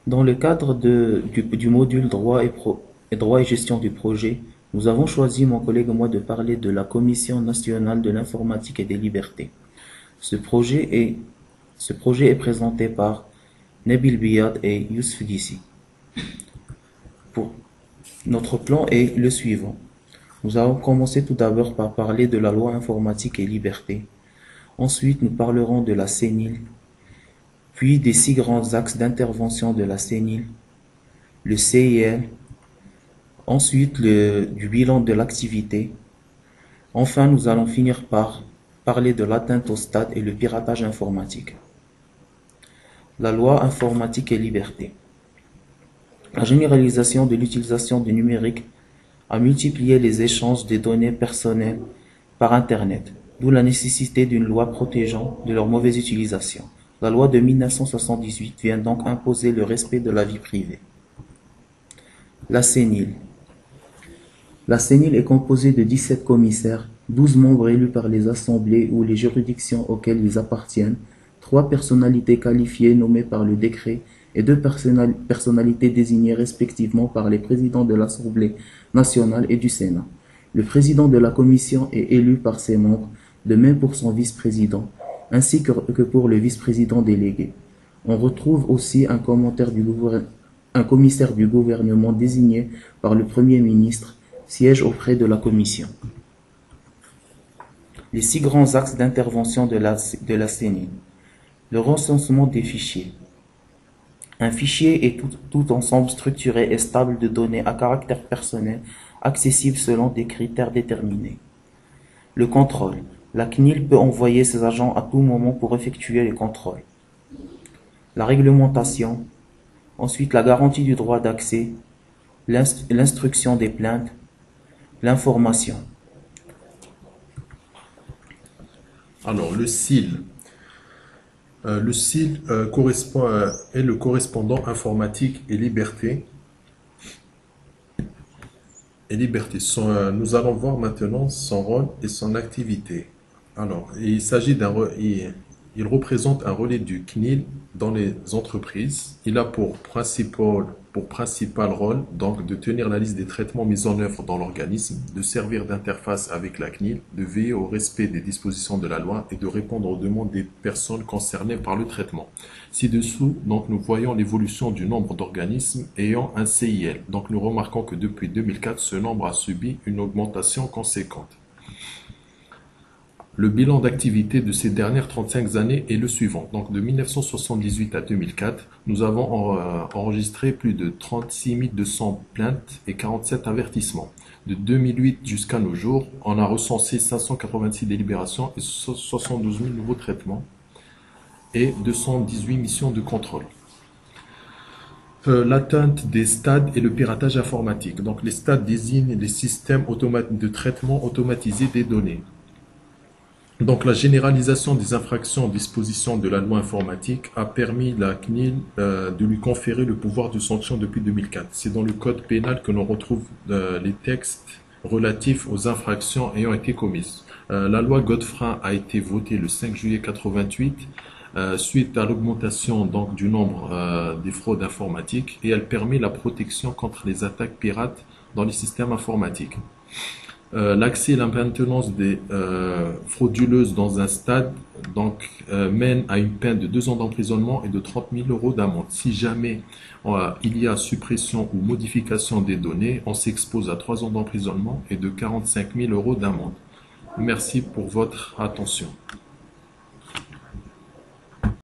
Dans le cadre du module droit et gestion du projet, nous avons choisi, mon collègue et moi, de parler de la Commission nationale de l'informatique et des libertés. Ce projet est, ce projet est présenté par Nabil Biyad et Youssef Dissi. Pour notre plan est le suivant. Nous allons commencer tout d'abord par parler de la loi informatique et liberté. Ensuite, nous parlerons de la CENIL, puis des 6 grands axes d'intervention de la CENIL, le CIL, ensuite du bilan de l'activité. Enfin, nous allons finir par parler de l'atteinte au stade et le piratage informatique. La loi informatique et liberté. La généralisation de l'utilisation du numérique a multiplié les échanges des données personnelles par Internet, d'où la nécessité d'une loi protégeant de leur mauvaise utilisation. La loi de 1978 vient donc imposer le respect de la vie privée. La CENIL. La CENIL est composée de 17 commissaires, 12 membres élus par les assemblées ou les juridictions auxquelles ils appartiennent, 3 personnalités qualifiées nommées par le décret et 2 personnalités désignées respectivement par les présidents de l'Assemblée nationale et du Sénat. Le président de la commission est élu par ses membres, de même pour son vice-président, ainsi que pour le vice-président délégué. On retrouve aussi un commissaire du gouvernement désigné par le Premier ministre, siège auprès de la commission. Les 6 grands axes d'intervention de la CENIL. Le recensement des fichiers. Un fichier est tout ensemble structuré et stable de données à caractère personnel, accessible selon des critères déterminés. Le contrôle. La CNIL peut envoyer ses agents à tout moment pour effectuer les contrôles. La réglementation. Ensuite, la garantie du droit d'accès, l'instruction des plaintes, l'information. Alors, le SIL. Le SIL est le correspondant informatique et liberté. Nous allons voir maintenant son rôle et son activité. Alors, il représente un relais du CNIL dans les entreprises. Il a pour principal rôle donc de tenir la liste des traitements mis en œuvre dans l'organisme, de servir d'interface avec la CNIL, de veiller au respect des dispositions de la loi et de répondre aux demandes des personnes concernées par le traitement. Ci-dessous, donc, nous voyons l'évolution du nombre d'organismes ayant un CIL. Donc, nous remarquons que depuis 2004, ce nombre a subi une augmentation conséquente. Le bilan d'activité de ces dernières 35 années est le suivant. Donc, de 1978 à 2004, nous avons enregistré plus de 36 200 plaintes et 47 avertissements. De 2008 jusqu'à nos jours, on a recensé 586 délibérations et 72 000 nouveaux traitements et 218 missions de contrôle. L'atteinte des stades et le piratage informatique. Donc, les stades désignent les systèmes de traitement automatisé des données. Donc, la généralisation des infractions aux dispositions de la loi informatique a permis à la CNIL de lui conférer le pouvoir de sanction depuis 2004. C'est dans le code pénal que l'on retrouve les textes relatifs aux infractions ayant été commises. La loi Godefroy a été votée le 5 juillet 88 suite à l'augmentation donc du nombre des fraudes informatiques et elle permet la protection contre les attaques pirates dans les systèmes informatiques. L'accès et la maintenance des frauduleuses dans un stade mène à une peine de 2 ans d'emprisonnement et de 30 000 € d'amende. Si jamais il y a suppression ou modification des données, on s'expose à 3 ans d'emprisonnement et de 45 000 € d'amende. Merci pour votre attention.